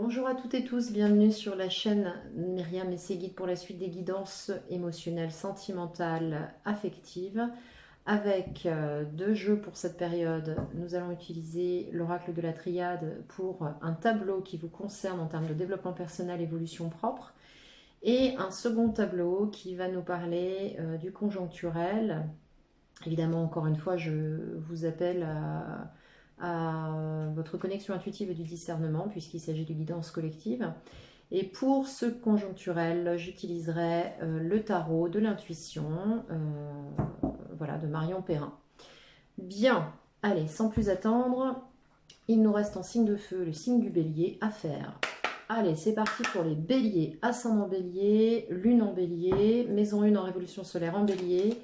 Bonjour à toutes et tous, bienvenue sur la chaîne Myriam et ses guides pour la suite des guidances émotionnelles, sentimentales, affectives. Avec deux jeux pour cette période, nous allons utiliser l'oracle de la triade pour un tableau qui vous concerne en termes de développement personnel, évolution propre, et un second tableau qui va nous parler du conjoncturel. Évidemment, encore une fois, je vous appelle à votre connexion intuitive et du discernement, puisqu'il s'agit de guidance collective. Et pour ce conjoncturel, j'utiliserai le tarot de l'intuition, voilà, de Marion Perrin. Bien, allez, sans plus attendre, il nous reste en signe de feu le signe du bélier à faire. Allez, c'est parti pour les béliers, ascendant bélier, lune en bélier, maison 1 en révolution solaire en bélier.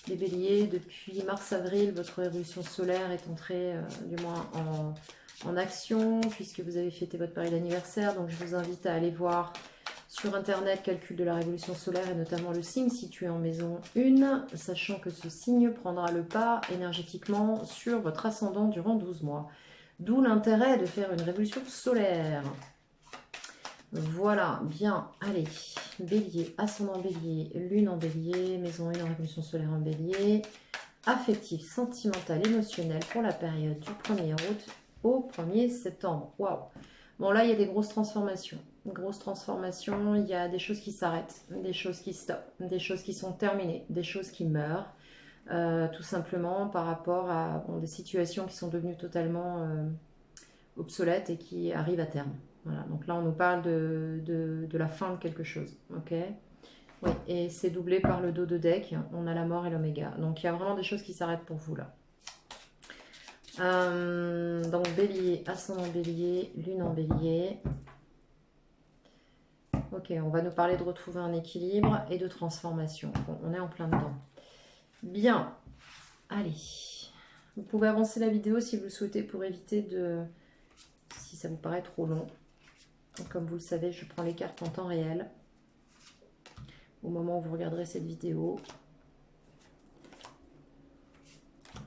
Les béliers, depuis mars-avril, votre révolution solaire est entrée, du moins en action, puisque vous avez fêté votre période d'anniversaire. Donc je vous invite à aller voir sur internet calcul de la révolution solaire et notamment le signe situé en maison 1, sachant que ce signe prendra le pas énergétiquement sur votre ascendant durant 12 mois. D'où l'intérêt de faire une révolution solaire. Voilà, bien, allez, bélier, ascendant bélier, lune en bélier, maison 1 en révolution solaire en bélier, affectif, sentimental, émotionnel pour la période du 1er août au 1er septembre. Waouh! Bon, là, il y a des grosses transformations. Il y a des choses qui s'arrêtent, des choses qui stoppent, des choses qui sont terminées, des choses qui meurent, tout simplement par rapport à des situations qui sont devenues totalement obsolètes et qui arrivent à terme. Voilà, donc là on nous parle de la fin de quelque chose, ok? Oui, et c'est doublé par le dos de deck, on a la mort et l'oméga. Donc il y a vraiment des choses qui s'arrêtent pour vous là. Donc bélier, ascendant bélier, lune en bélier. Ok, on va nous parler de retrouver un équilibre et de transformation. Bon, on est en plein dedans. Bien, allez. Vous pouvez avancer la vidéo si vous le souhaitez pour éviter de... si ça vous paraît trop long. Comme vous le savez, je prends les cartes en temps réel au moment où vous regarderez cette vidéo.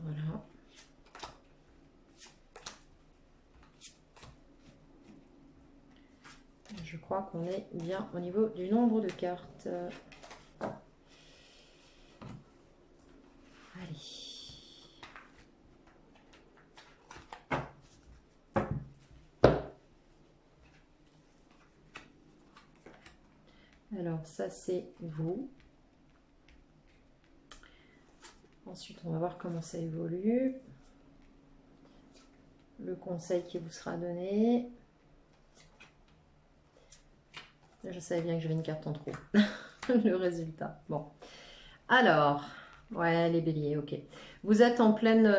Voilà. Je crois qu'on est bien au niveau du nombre de cartes. Allez. Alors ça c'est vous. Ensuite on va voir comment ça évolue. Le conseil qui vous sera donné. Je savais bien que j'avais une carte en trop. Le résultat. Bon. Alors, ouais, les béliers, ok. Vous êtes en pleine...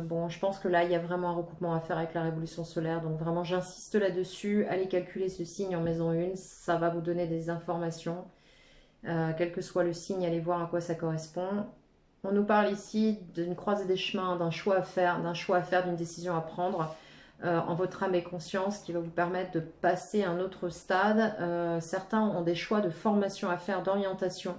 bon, je pense que là, il y a vraiment un recoupement à faire avec la révolution solaire. Donc vraiment, j'insiste là-dessus. Allez calculer ce signe en maison 1. Ça va vous donner des informations. Quel que soit le signe, allez voir à quoi ça correspond. On nous parle ici d'une croisée des chemins, d'un choix à faire, d'une décision à prendre en votre âme et conscience qui va vous permettre de passer à un autre stade. Certains ont des choix de formation à faire, d'orientation.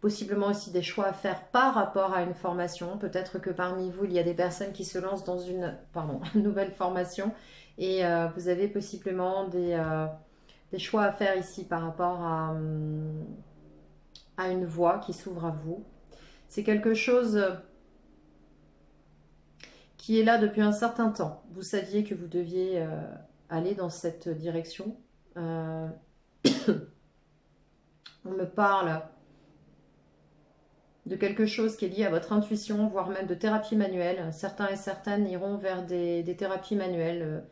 Possiblement aussi des choix à faire par rapport à une formation. Peut-être que parmi vous, il y a des personnes qui se lancent dans une nouvelle formation et vous avez possiblement des choix à faire ici par rapport à une voie qui s'ouvre à vous. C'est quelque chose qui est là depuis un certain temps. Vous saviez que vous deviez aller dans cette direction. On me parle de quelque chose qui est lié à votre intuition, voire même de thérapie manuelle. Certains et certaines iront vers des thérapies manuelles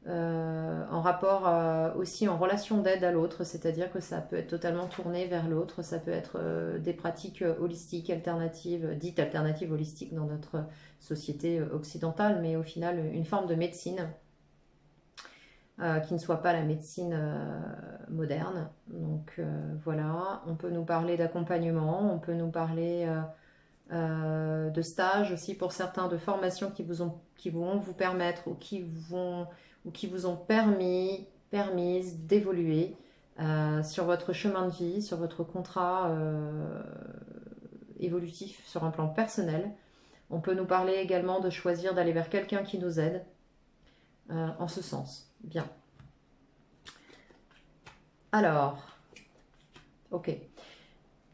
en rapport aussi en relation d'aide à l'autre, c'est-à-dire que ça peut être totalement tourné vers l'autre, ça peut être des pratiques holistiques alternatives, dites alternatives holistiques dans notre société occidentale, mais au final une forme de médecine qui ne soit pas la médecine moderne. Donc voilà, on peut nous parler d'accompagnement, on peut nous parler de stage aussi pour certains, de formations qui vont vous permettre ou qui vous ont permise d'évoluer sur votre chemin de vie, sur votre contrat évolutif sur un plan personnel. On peut nous parler également de choisir d'aller vers quelqu'un qui nous aide. en ce sens. Bien. Alors, ok.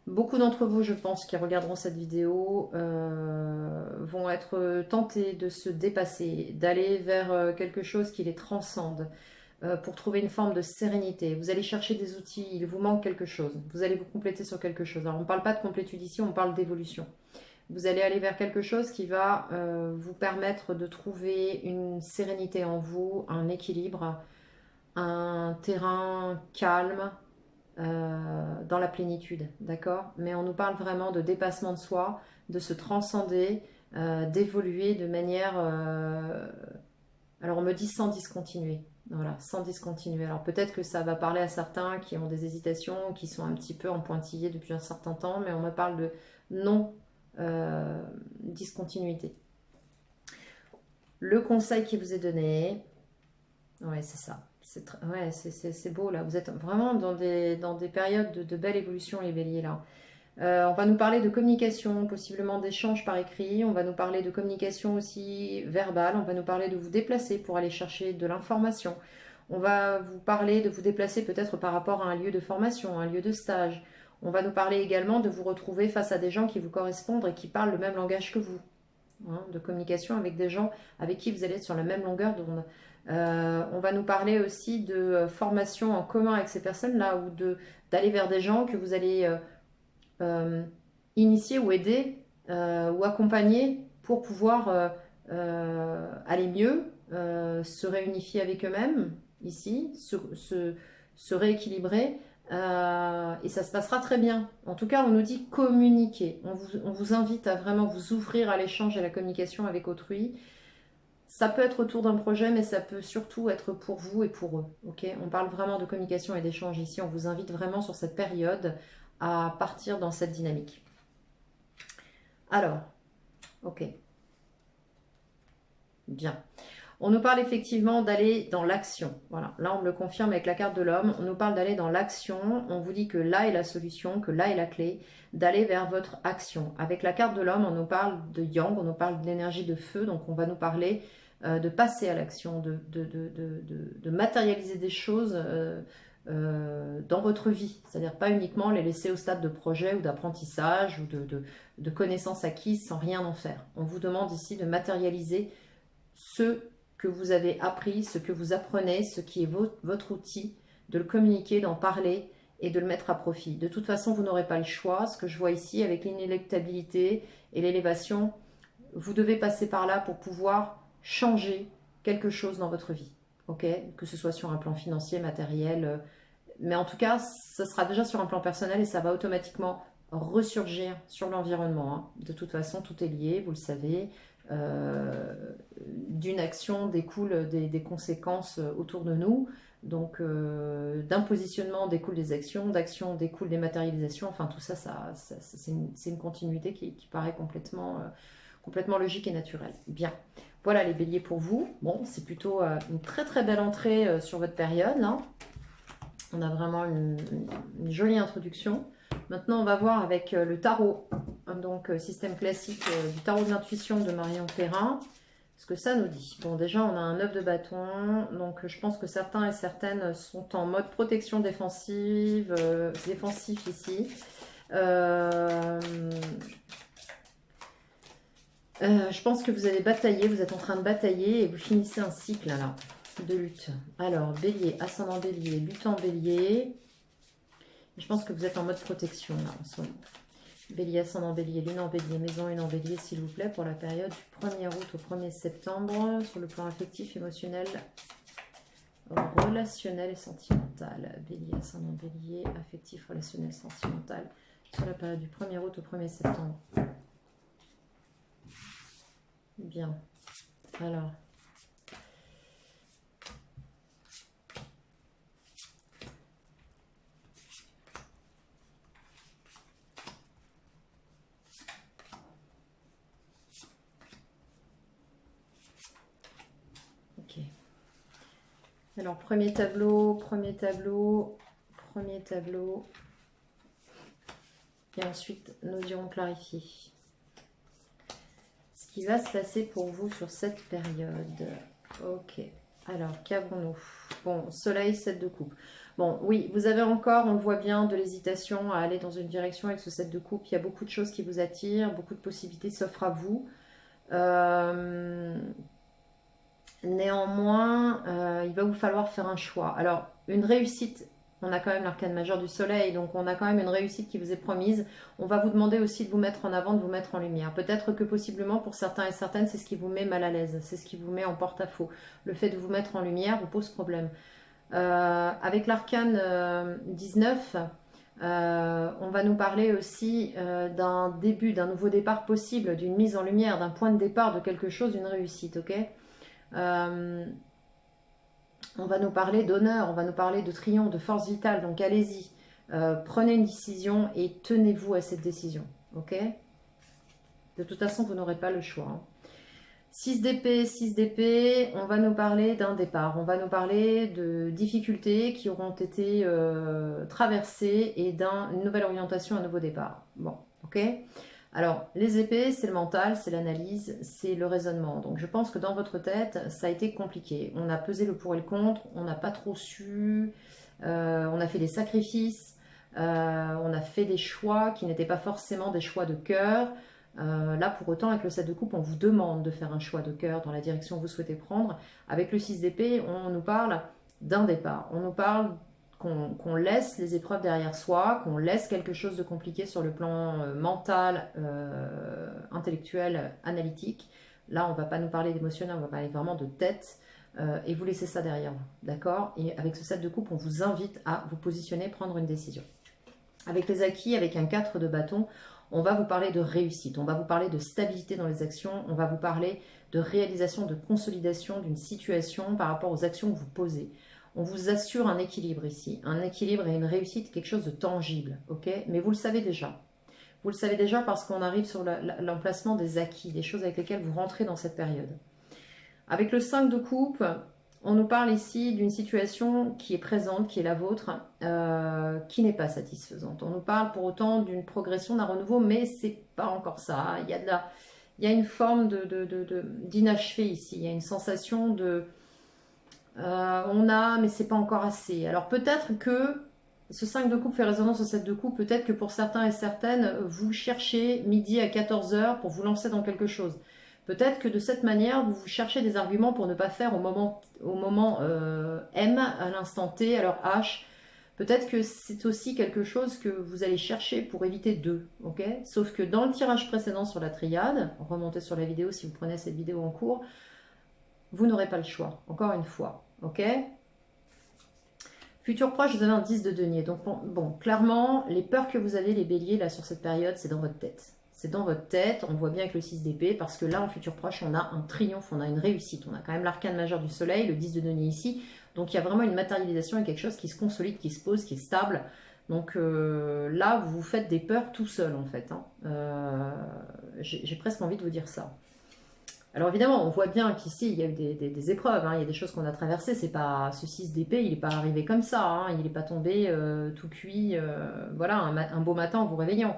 Beaucoup d'entre vous, je pense, qui regarderont cette vidéo vont être tentés de se dépasser, d'aller vers quelque chose qui les transcende pour trouver une forme de sérénité. Vous allez chercher des outils, il vous manque quelque chose. Vous allez vous compléter sur quelque chose. Alors, on ne parle pas de complétude ici, on parle d'évolution. Vous allez aller vers quelque chose qui va vous permettre de trouver une sérénité en vous, un équilibre, un terrain calme, dans la plénitude, d'accord? Mais on nous parle vraiment de dépassement de soi, de se transcender, d'évoluer de manière... alors on me dit sans discontinuer, voilà, sans discontinuer. Alors peut-être que ça va parler à certains qui ont des hésitations, qui sont un petit peu en pointillé depuis un certain temps, mais on me parle de non discontinuité. Le conseil qui vous est donné, ouais, c'est ça. Ouais, c'est beau là. Vous êtes vraiment dans des périodes de belle évolution, les béliers là. On va nous parler de communication, possiblement d'échanges par écrit. On va nous parler de communication aussi verbale. On va nous parler de vous déplacer pour aller chercher de l'information. On va vous parler de vous déplacer peut-être par rapport à un lieu de formation, un lieu de stage. On va nous parler également de vous retrouver face à des gens qui vous correspondent et qui parlent le même langage que vous. Hein, de communication avec des gens avec qui vous allez être sur la même longueur d'onde. On va nous parler aussi de formation en commun avec ces personnes-là ou d'aller vers des gens que vous allez initier ou aider ou accompagner pour pouvoir aller mieux, se réunifier avec eux-mêmes ici, se rééquilibrer. Et ça se passera très bien. En tout cas, on nous dit communiquer. On vous invite à vraiment vous ouvrir à l'échange et à la communication avec autrui. Ça peut être autour d'un projet, mais ça peut surtout être pour vous et pour eux. Okay, on parle vraiment de communication et d'échange ici. On vous invite vraiment sur cette période à partir dans cette dynamique. Alors, ok. Bien. On nous parle effectivement d'aller dans l'action. Voilà, là on me le confirme avec la carte de l'homme. On nous parle d'aller dans l'action. On vous dit que là est la solution, que là est la clé, d'aller vers votre action. Avec la carte de l'homme, on nous parle de yang, on nous parle d'énergie de feu. Donc on va nous parler de passer à l'action, de matérialiser des choses dans votre vie. C'est-à-dire pas uniquement les laisser au stade de projet ou d'apprentissage ou de connaissances acquises sans rien en faire. On vous demande ici de matérialiser ce que vous avez appris, ce que vous apprenez, ce qui est votre outil, de le communiquer, d'en parler et de le mettre à profit. De toute façon, vous n'aurez pas le choix. Ce que je vois ici avec l'inéluctabilité et l'élévation, vous devez passer par là pour pouvoir changer quelque chose dans votre vie. Okay, que ce soit sur un plan financier, matériel, mais en tout cas, ce sera déjà sur un plan personnel et ça va automatiquement ressurgir sur l'environnement. Hein. De toute façon, tout est lié, vous le savez. D'une action découlent des conséquences autour de nous. Donc, d'un positionnement découlent des actions, d'actions découlent des matérialisations. Enfin, tout ça, c'est une continuité qui paraît complètement logique et naturelle. Bien. Voilà les béliers pour vous. Bon, c'est plutôt une très très belle entrée sur votre période. Là. On a vraiment une jolie introduction. Maintenant, on va voir avec le tarot, donc système classique du tarot de l'intuition de Marion Perrin, ce que ça nous dit. Bon, déjà, on a un 9 de bâton, donc je pense que certains et certaines sont en mode protection défensive, défensif ici. Je pense que vous allez batailler, vous êtes en train de batailler et vous finissez un cycle là, de lutte. Alors, bélier, ascendant bélier, luttant bélier. Je pense que vous êtes en mode protection là en ce moment. Bélier, ascendant bélier, lune en bélier, maison une en bélier, s'il vous plaît, pour la période du 1er août au 1er septembre, sur le plan affectif, émotionnel, relationnel et sentimental. Bélier, ascendant bélier, affectif, relationnel, sentimental, sur la période du 1er août au 1er septembre. Bien. Alors. Ok. Alors, premier tableau. Et ensuite, nous irons clarifier ce qui va se passer pour vous sur cette période. Ok. Alors, qu'avons-nous? Bon, soleil, 7 de coupe. Bon, oui, vous avez encore, on le voit bien, de l'hésitation à aller dans une direction avec ce 7 de coupe. Il y a beaucoup de choses qui vous attirent, beaucoup de possibilités s'offrent à vous. Euh, Néanmoins, il va vous falloir faire un choix. Alors, une réussite, on a quand même l'arcane majeur du soleil, donc on a quand même une réussite qui vous est promise. On va vous demander aussi de vous mettre en avant, de vous mettre en lumière. Peut-être que possiblement pour certains et certaines, c'est ce qui vous met mal à l'aise, c'est ce qui vous met en porte-à-faux. Le fait de vous mettre en lumière vous pose problème. Avec l'arcane 19, on va nous parler aussi d'un début, d'un nouveau départ possible, d'une mise en lumière, d'un point de départ de quelque chose, d'une réussite, ok. euh, on va nous parler d'honneur, on va nous parler de triomphe, de force vitale. Donc allez-y, prenez une décision et tenez-vous à cette décision. Ok? De toute façon, vous n'aurez pas le choix. Hein. 6 d'épée, 6 d'épée, on va nous parler d'un départ. On va nous parler de difficultés qui auront été traversées et d'une nouvelle orientation, un nouveau départ. Bon, ok? Alors, les épées, c'est le mental, c'est l'analyse, c'est le raisonnement. Donc, je pense que dans votre tête, ça a été compliqué. On a pesé le pour et le contre, on n'a pas trop su, on a fait des sacrifices, on a fait des choix qui n'étaient pas forcément des choix de cœur. Là, pour autant, avec le 7 de coupe, on vous demande de faire un choix de cœur dans la direction que vous souhaitez prendre. Avec le 6 d'épée, on nous parle d'un départ. On nous parle qu'on laisse les épreuves derrière soi, qu'on laisse quelque chose de compliqué sur le plan mental, intellectuel, analytique. Là, on ne va pas nous parler d'émotionnel, on va parler vraiment de tête. Et vous laissez ça derrière vous, d'accord? Et avec ce 7 de coupe, on vous invite à vous positionner, prendre une décision. Avec les acquis, avec un 4 de bâton, on va vous parler de réussite, on va vous parler de stabilité dans les actions, on va vous parler de réalisation, de consolidation d'une situation par rapport aux actions que vous posez. On vous assure un équilibre ici, un équilibre et une réussite, quelque chose de tangible, ok? Mais vous le savez déjà. Vous le savez déjà parce qu'on arrive sur l'emplacement des acquis, des choses avec lesquelles vous rentrez dans cette période. Avec le 5 de coupe, on nous parle ici d'une situation qui est présente, qui est la vôtre, qui n'est pas satisfaisante. On nous parle pour autant d'une progression, d'un renouveau, mais c'est pas encore ça. Il y a une forme d'inachevé ici. Il y a une sensation de on a, mais c'est pas encore assez. Alors peut-être que ce 5 de coupe fait résonance au 7 de coupe. Peut-être que pour certains et certaines, vous cherchez midi à 14 h pour vous lancer dans quelque chose. Peut-être que de cette manière, vous cherchez des arguments pour ne pas faire au moment M, à l'instant T, à l'heure H. Peut-être que c'est aussi quelque chose que vous allez chercher pour éviter d'eux, ok? Sauf que dans le tirage précédent sur la triade, remontez sur la vidéo si vous prenez cette vidéo en cours, vous n'aurez pas le choix, encore une fois, ok? Futur proche, vous avez un 10 de denier. Donc bon, clairement, les peurs que vous avez, les béliers, là, sur cette période, c'est dans votre tête. C'est dans votre tête, on voit bien avec le 6 d'épée, parce que là, en futur proche, on a un triomphe, on a une réussite. On a quand même l'arcane majeur du soleil, le 10 de denier ici. Donc il y a vraiment une matérialisation et quelque chose qui se consolide, qui se pose, qui est stable. Donc là, vous vous faites des peurs tout seul, en fait. Hein. J'ai presque envie de vous dire ça. Alors évidemment, on voit bien qu'ici, il y a eu des épreuves, hein, il y a des choses qu'on a traversées. C'est pas ce 6 d'épée, il n'est pas arrivé comme ça, hein, il n'est pas tombé tout cuit, voilà, un beau matin en vous réveillant.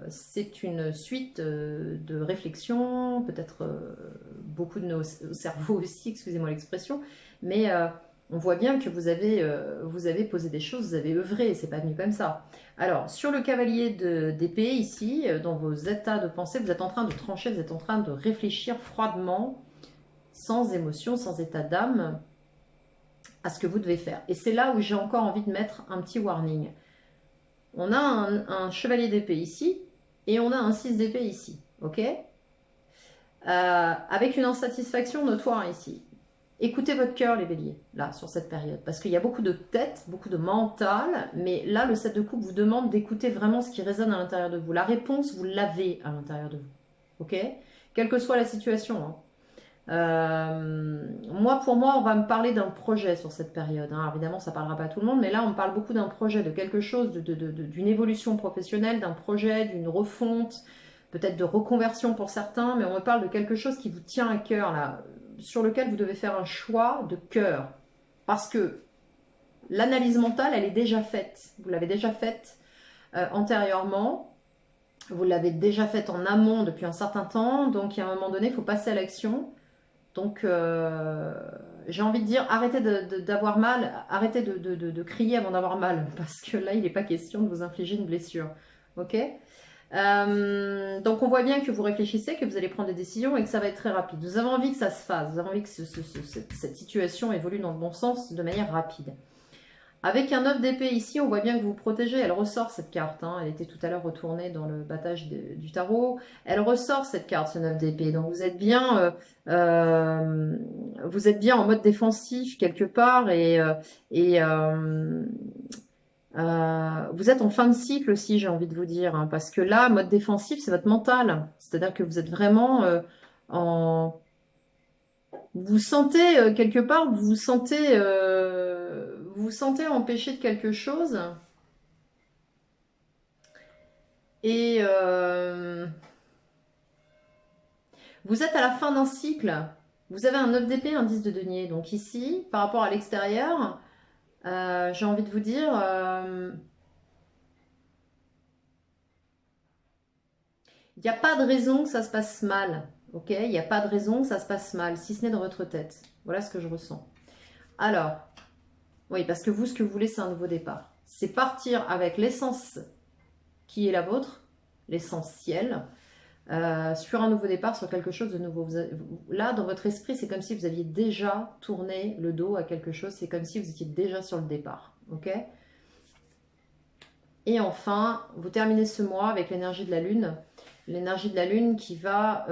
C'est une suite de réflexions, peut-être beaucoup de nos cerveaux aussi, excusez-moi l'expression, mais on voit bien que vous avez posé des choses, vous avez œuvré, c'est pas venu comme ça. Alors, sur le cavalier d'épée, ici, dans vos états de pensée, vous êtes en train de trancher, vous êtes en train de réfléchir froidement, sans émotion, sans état d'âme, à ce que vous devez faire. Et c'est là où j'ai encore envie de mettre un petit warning. On a un chevalier d'épée ici, et on a un 6 d'épée ici, ok? Avec une insatisfaction notoire ici. Écoutez votre cœur, les béliers, là, sur cette période. Parce qu'il y a beaucoup de tête, beaucoup de mental, mais là, le 7 de coupe vous demande d'écouter vraiment ce qui résonne à l'intérieur de vous. La réponse, vous l'avez à l'intérieur de vous. Ok? Quelle que soit la situation. Hein. Pour moi, on va me parler d'un projet sur cette période. Hein. Alors, évidemment, ça ne parlera pas à tout le monde, mais là, on me parle beaucoup d'un projet, de quelque chose, d'une évolution professionnelle, d'un projet, d'une refonte, peut-être de reconversion pour certains, mais on me parle de quelque chose qui vous tient à cœur, là, sur lequel vous devez faire un choix de cœur. Parce que l'analyse mentale, elle est déjà faite. Vous l'avez déjà faite antérieurement. Vous l'avez déjà faite en amont depuis un certain temps. Donc, à un moment donné, il faut passer à l'action. Donc, j'ai envie de dire, arrêtez d'avoir mal, arrêtez de crier avant d'avoir mal, parce que là, il n'est pas question de vous infliger une blessure. Ok? Donc, on voit bien que vous réfléchissez, que vous allez prendre des décisions et que ça va être très rapide. Vous avez envie que ça se fasse, vous avez envie que cette situation évolue dans le bon sens de manière rapide. Avec un 9 d'épée ici, on voit bien que vous vous protégez. Elle ressort cette carte. Hein. Elle était tout à l'heure retournée dans le battage du tarot. Elle ressort cette carte, ce 9 d'épée. Donc vous êtes bien en mode défensif quelque part et vous êtes en fin de cycle aussi, j'ai envie de vous dire. Hein, parce que là, mode défensif, c'est votre mental. C'est-à-dire que vous êtes vraiment en vous sentez quelque part, vous vous sentez empêché de quelque chose et vous êtes à la fin d'un cycle. Vous avez un 9 d'épée, un 10 de denier. Donc ici, par rapport à l'extérieur, j'ai envie de vous dire, il n'y a pas de raison que ça se passe mal. Ok, il n'y a pas de raison que ça se passe mal, si ce n'est dans votre tête. Voilà ce que je ressens. Alors, oui, parce que vous, ce que vous voulez, c'est un nouveau départ. C'est partir avec l'essence qui est la vôtre, l'essentiel, sur un nouveau départ, sur quelque chose de nouveau. Là, dans votre esprit, c'est comme si vous aviez déjà tourné le dos à quelque chose, c'est comme si vous étiez déjà sur le départ. Ok? Et enfin, vous terminez ce mois avec l'énergie de la Lune qui va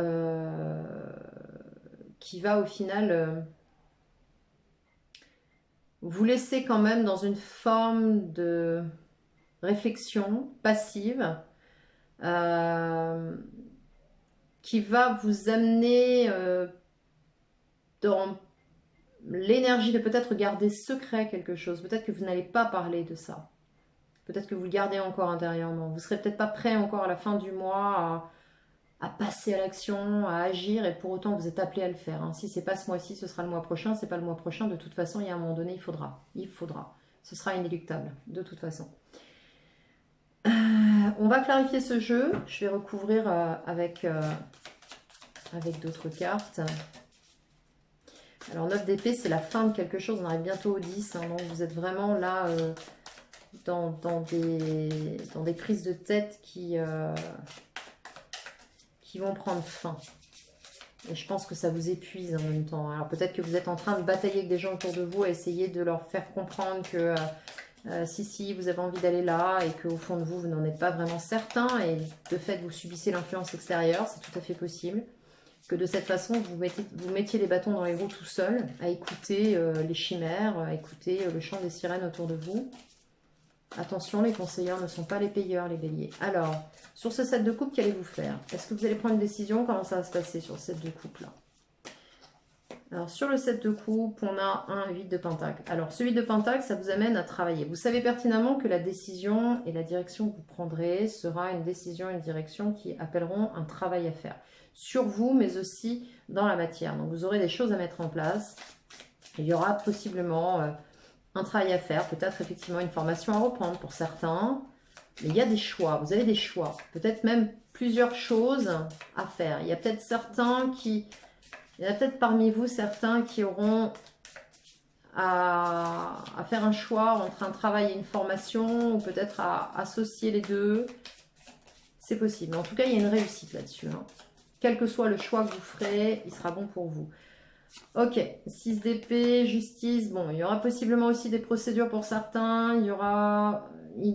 au final vous laisser quand même dans une forme de réflexion passive qui va vous amener dans l'énergie de peut-être garder secret quelque chose. Peut-être que vous n'allez pas parler de ça. Peut-être que vous le gardez encore intérieurement. Vous ne serez peut-être pas prêt encore à la fin du mois à passer à l'action, à agir, et pour autant vous êtes appelé à le faire. Hein. Si ce n'est pas ce mois-ci, ce sera le mois prochain. Si ce n'est pas le mois prochain, de toute façon, il y a un moment donné, il faudra. Il faudra. Ce sera inéluctable, de toute façon. On va clarifier ce jeu. Je vais recouvrir avec d'autres cartes. Alors 9 d'épée, c'est la fin de quelque chose. On arrive bientôt au 10. Hein, donc vous êtes vraiment là dans des prises de tête qui vont prendre fin. Et je pense que ça vous épuise en même temps. Alors peut-être que vous êtes en train de batailler avec des gens autour de vous à essayer de leur faire comprendre que si, vous avez envie d'aller là et qu'au fond de vous, vous n'en êtes pas vraiment certain et de fait, vous subissez l'influence extérieure, c'est tout à fait possible. Que de cette façon, vous mettiez les bâtons dans les roues tout seul, à écouter les chimères, à écouter le chant des sirènes autour de vous. Attention, les conseillers ne sont pas les payeurs, les béliers. Alors, sur ce set de coupe, qu'allez-vous faire? Est-ce que vous allez prendre une décision? Comment ça va se passer sur ce set de coupe là? Alors, sur le set de coupe, on a un 8 de pentacle. Alors, ce 8 de pentacle, ça vous amène à travailler. Vous savez pertinemment que la décision et la direction que vous prendrez sera une décision et une direction qui appelleront un travail à faire. Sur vous, mais aussi dans la matière. Donc, vous aurez des choses à mettre en place. Il y aura possiblement un travail à faire, peut-être effectivement une formation à reprendre pour certains. Mais il y a des choix, vous avez des choix. Peut-être même plusieurs choses à faire. Il y a peut-être il y a peut-être parmi vous certains qui auront à faire un choix entre un travail et une formation, ou peut-être à associer les deux. C'est possible. En tout cas, il y a une réussite là-dessus. Hein. Quel que soit le choix que vous ferez, il sera bon pour vous. Ok, 6 d'épée, justice. Bon, il y aura possiblement aussi des procédures pour certains. Il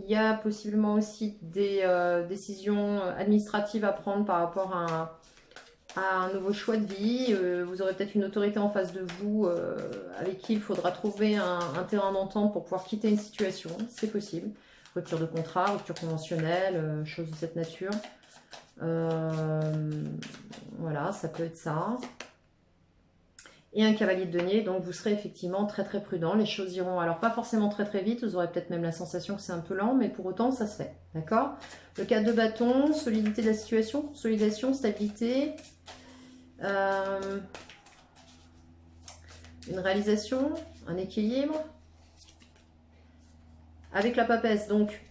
y a possiblement aussi des décisions administratives à prendre par rapport à un nouveau choix de vie. Vous aurez peut-être une autorité en face de vous avec qui il faudra trouver un terrain d'entente pour pouvoir quitter une situation. C'est possible. Rupture de contrat, rupture conventionnelle, choses de cette nature. Voilà, ça peut être ça. Et un cavalier de denier, donc vous serez effectivement très très prudent. Les choses iront alors pas forcément très très vite, vous aurez peut-être même la sensation que c'est un peu lent, mais pour autant ça se fait, d'accord? Le 4 de bâton, solidité de la situation, consolidation, stabilité, une réalisation, un équilibre, avec la papesse, donc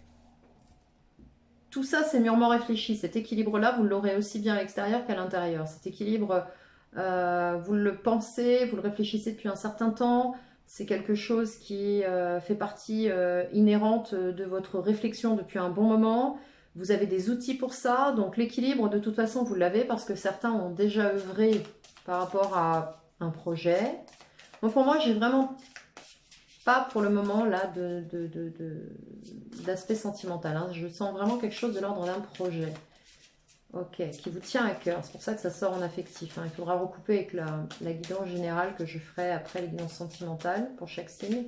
tout ça c'est mûrement réfléchi, cet équilibre-là vous l'aurez aussi bien à l'extérieur qu'à l'intérieur, cet équilibre Vous le pensez, vous le réfléchissez depuis un certain temps. C'est quelque chose qui fait partie inhérente de votre réflexion depuis un bon moment. Vous avez des outils pour ça. Donc l'équilibre, de toute façon, vous l'avez parce que certains ont déjà œuvré par rapport à un projet. Donc pour moi, j'ai vraiment pas pour le moment là d'aspect sentimental. Hein. Je sens vraiment quelque chose de l'ordre d'un projet. Ok, qui vous tient à cœur. C'est pour ça que ça sort en affectif. Hein. Il faudra recouper avec la guidance générale que je ferai après les guidances sentimentales pour chaque signe.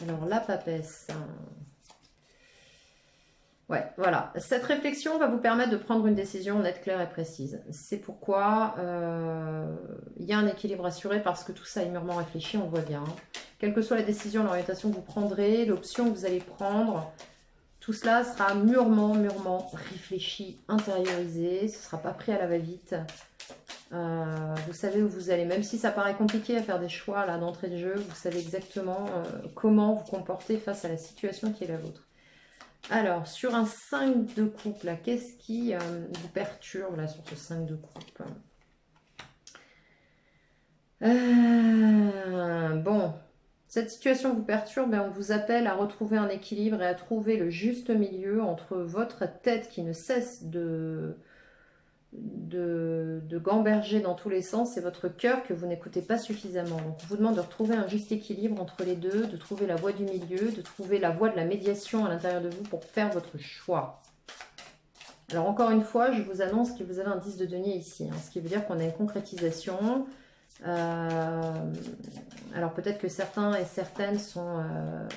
Alors, la papesse. Ouais, voilà. Cette réflexion va vous permettre de prendre une décision nette, claire et précise. C'est pourquoi il y a un équilibre assuré parce que tout ça est mûrement réfléchi, on voit bien. Hein. Quelle que soit la décision, l'orientation que vous prendrez, l'option que vous allez prendre, tout cela sera mûrement réfléchi, intériorisé. Ce ne sera pas pris à la va-vite. Vous savez où vous allez. Même si ça paraît compliqué à faire des choix là d'entrée de jeu, vous savez exactement comment vous comporter face à la situation qui est la vôtre. Alors, sur un 5 de coupe, là, qu'est-ce qui vous perturbe là sur ce 5 de coupe? Bon, cette situation vous perturbe et on vous appelle à retrouver un équilibre et à trouver le juste milieu entre votre tête qui ne cesse de gamberger dans tous les sens et votre cœur que vous n'écoutez pas suffisamment. Donc on vous demande de retrouver un juste équilibre entre les deux, de trouver la voie du milieu, de trouver la voie de la médiation à l'intérieur de vous pour faire votre choix. Alors encore une fois, je vous annonce que vous avez un 10 de denier ici, hein, ce qui veut dire qu'on a une concrétisation. Alors peut-être que certains et certaines sont,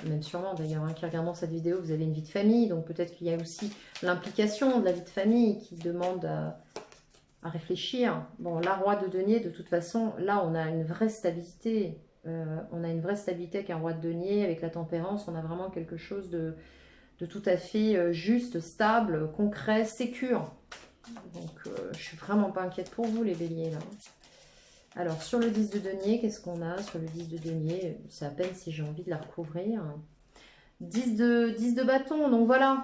même sûrement d'ailleurs, hein, qui regardent cette vidéo, vous avez une vie de famille, donc peut-être qu'il y a aussi l'implication de la vie de famille qui demande à réfléchir. Bon, la roi de denier, de toute façon, là on a une vraie stabilité. On a une vraie stabilité avec un roi de denier, avec la tempérance, on a vraiment quelque chose de tout à fait juste, stable, concret, sécure. Donc je suis vraiment pas inquiète pour vous les béliers là. Alors sur le 10 de denier, qu'est-ce qu'on a sur le 10 de denier? C'est à peine si j'ai envie de la recouvrir. 10 de bâton, donc voilà.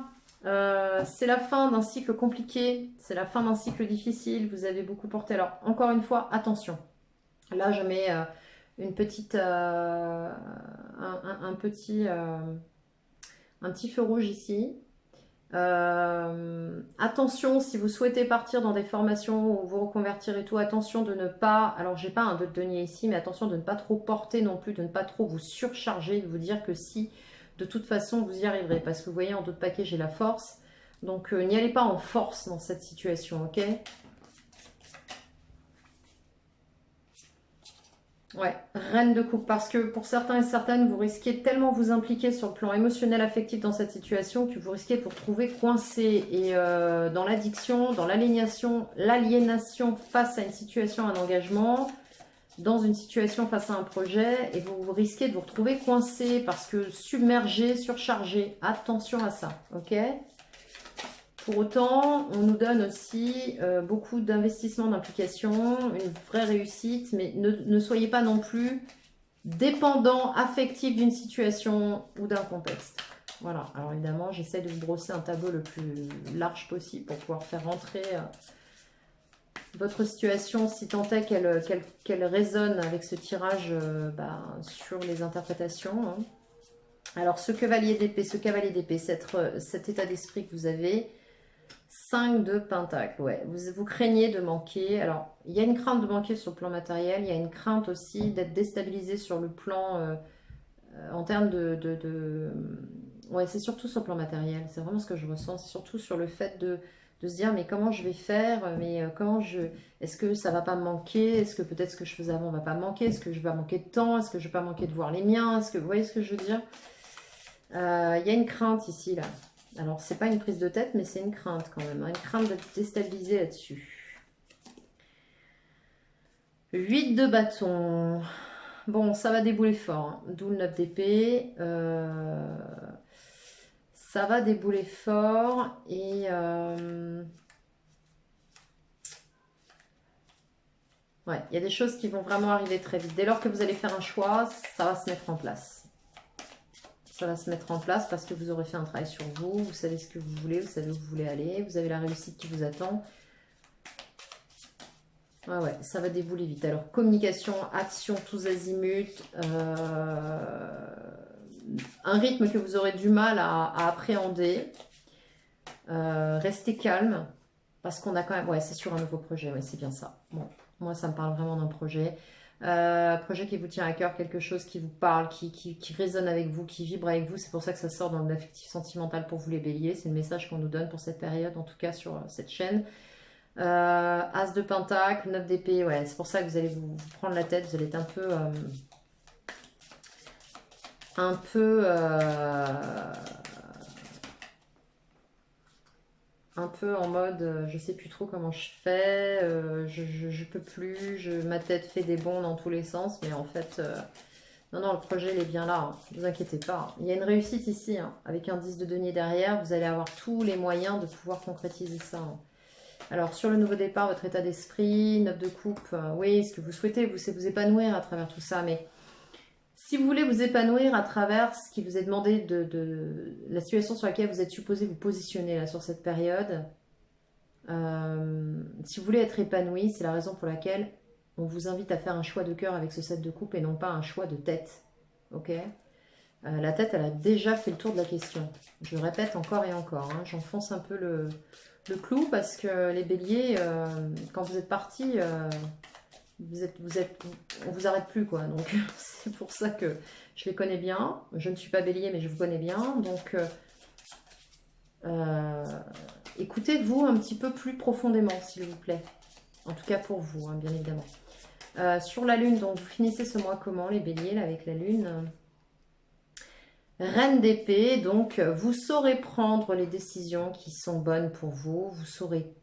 C'est la fin d'un cycle compliqué, c'est la fin d'un cycle difficile, vous avez beaucoup porté. Alors encore une fois, attention. Là je mets une petite, un petit feu rouge ici. Attention si vous souhaitez partir dans des formations ou vous reconvertir et tout, attention de ne pas, alors j'ai pas un 2 de denier ici, mais attention de ne pas trop porter non plus, de ne pas trop vous surcharger, de vous dire que si de toute façon vous y arriverez, parce que vous voyez en 2 de paquet j'ai la force, donc n'y allez pas en force dans cette situation, ok? Ouais, reine de coupe, parce que pour certains et certaines, vous risquez de tellement vous impliquer sur le plan émotionnel, affectif dans cette situation que vous risquez de vous retrouver coincé et dans l'addiction, dans l'aliénation face à une situation, un engagement, dans une situation face à un projet et vous risquez de vous retrouver coincé parce que submergé, surchargé. Attention à ça, ok? Pour autant, on nous donne aussi beaucoup d'investissement, d'implication, une vraie réussite, mais ne soyez pas non plus dépendant, affectif d'une situation ou d'un contexte. Voilà, alors évidemment, j'essaie de vous brosser un tableau le plus large possible pour pouvoir faire rentrer votre situation, si tant est qu'elle résonne avec ce tirage sur les interprétations. Hein. Alors, ce cavalier d'épée, cet état d'esprit que vous avez, 5 de pentacle, ouais. Vous craignez de manquer. Alors, il y a une crainte de manquer sur le plan matériel. Il y a une crainte aussi d'être déstabilisé sur le plan en termes Ouais, c'est surtout sur le plan matériel. C'est vraiment ce que je ressens. C'est surtout sur le fait de se dire, mais comment je vais faire? Mais Est-ce que ça va pas me manquer? Est-ce que peut-être ce que je faisais avant va pas me manquer? Est-ce que je vais manquer de temps? Est-ce que je vais pas manquer de voir les miens? Est-ce que vous voyez ce que je veux dire? Il y a une crainte ici, là. Alors, c'est pas une prise de tête, mais c'est une crainte quand même. Hein, une crainte d'être déstabilisé là-dessus. 8 de bâton. Bon, ça va débouler fort. Hein. D'où le 9 d'épée. Ça va débouler fort. Et... ouais, il y a des choses qui vont vraiment arriver très vite. Dès lors que vous allez faire un choix, ça va se mettre en place. Ça va se mettre en place parce que vous aurez fait un travail sur vous, vous savez ce que vous voulez, vous savez où vous voulez aller, vous avez la réussite qui vous attend. Ouais, ouais, ça va débouler vite. Alors, communication, action, tous azimuts. Un rythme que vous aurez du mal à appréhender. Restez calme. Parce qu'on a quand même... Ouais, c'est sur un nouveau projet. Ouais, c'est bien ça. Bon, moi, ça me parle vraiment d'un projet. Un projet qui vous tient à cœur, quelque chose qui vous parle, qui résonne avec vous, qui vibre avec vous. C'est pour ça que ça sort dans l'affectif sentimental pour vous les béliers. C'est le message qu'on nous donne pour cette période, en tout cas sur cette chaîne. As de Pentacle, 9 d'épée, ouais, c'est pour ça que vous allez vous prendre la tête, vous allez être un peu, un peu en mode, je sais plus trop comment je fais, je peux plus, ma tête fait des bonds dans tous les sens, mais en fait, non, non, le projet il est bien là, hein, ne vous inquiétez pas. Il y a une réussite ici, hein, avec un 10 de denier derrière, vous allez avoir tous les moyens de pouvoir concrétiser ça, hein. Alors, sur le nouveau départ, votre état d'esprit, note de coupe, oui, ce que vous souhaitez, c'est vous épanouir à travers tout ça. Mais si vous voulez vous épanouir à travers ce qui vous est demandé de la situation sur laquelle vous êtes supposé vous positionner là, sur cette période, si vous voulez être épanoui, c'est la raison pour laquelle on vous invite à faire un choix de cœur avec ce set de coupe et non pas un choix de tête. Ok. La tête, elle a déjà fait le tour de la question. Je répète encore et encore, hein, j'enfonce un peu le clou parce que les béliers, quand vous êtes partis, on vous arrête plus quoi. Donc c'est pour ça que je les connais bien. Je ne suis pas bélier, mais je vous connais bien. Donc écoutez-vous un petit peu plus profondément, s'il vous plaît. En tout cas pour vous, hein, bien évidemment. Sur la lune, donc vous finissez ce mois comment les béliers là, avec la lune? Reine d'épée, donc vous saurez prendre les décisions qui sont bonnes pour vous. Vous serez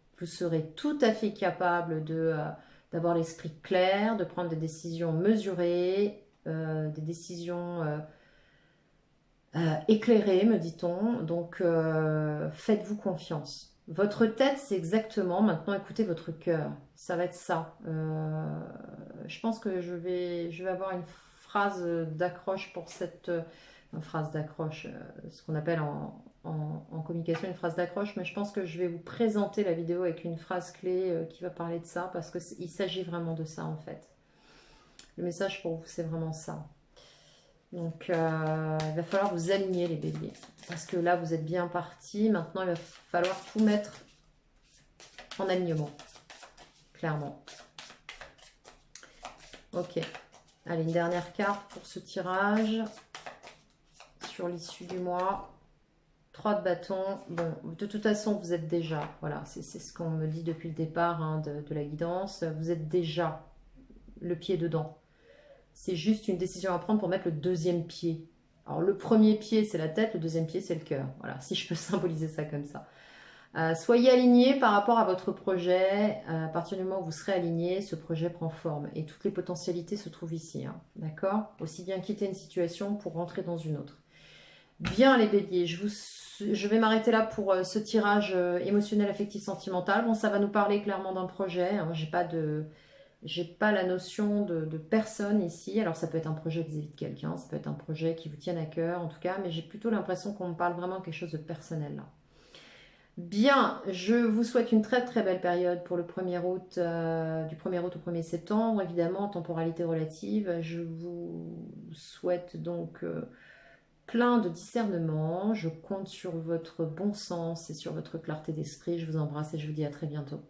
tout à fait capable d'avoir l'esprit clair, de prendre des décisions mesurées, des décisions éclairées, me dit-on. Donc faites-vous confiance. Votre tête, c'est exactement, maintenant écoutez votre cœur. Ça va être ça. Je pense que je vais avoir une phrase d'accroche pour cette une phrase d'accroche, ce qu'on appelle en communication une phrase d'accroche, mais je pense que je vais vous présenter la vidéo avec une phrase clé qui va parler de ça, parce qu'il s'agit vraiment de ça en fait. Le message pour vous, c'est vraiment ça. Donc, il va falloir vous aligner les béliers, parce que là, vous êtes bien partis. Maintenant, il va falloir tout mettre en alignement, clairement. Ok. Allez, une dernière carte pour ce tirage sur l'issue du mois. 3 de bâton. Bon, de toute façon, vous êtes déjà, voilà, c'est ce qu'on me dit depuis le départ hein, de la guidance, vous êtes déjà le pied dedans. C'est juste une décision à prendre pour mettre le deuxième pied. Alors, le premier pied, c'est la tête, le deuxième pied, c'est le cœur. Voilà, si je peux symboliser ça comme ça. Soyez alignés par rapport à votre projet. À partir du moment où vous serez aligné, ce projet prend forme. Et toutes les potentialités se trouvent ici. Hein, d'accord? Aussi bien quitter une situation pour rentrer dans une autre. Bien les béliers, je vais m'arrêter là pour ce tirage émotionnel, affectif, sentimental. Bon, ça va nous parler clairement d'un projet. Hein. J'ai pas la notion de personne ici. Alors ça peut être un projet vis-à-vis de quelqu'un, ça peut être un projet qui vous tienne à cœur en tout cas, mais j'ai plutôt l'impression qu'on me parle vraiment de quelque chose de personnel là. Bien, je vous souhaite une très très belle période pour le 1er août, du 1er août au 1er septembre, évidemment, temporalité relative. Je vous souhaite donc plein de discernement. Je compte sur votre bon sens et sur votre clarté d'esprit. Je vous embrasse et je vous dis à très bientôt.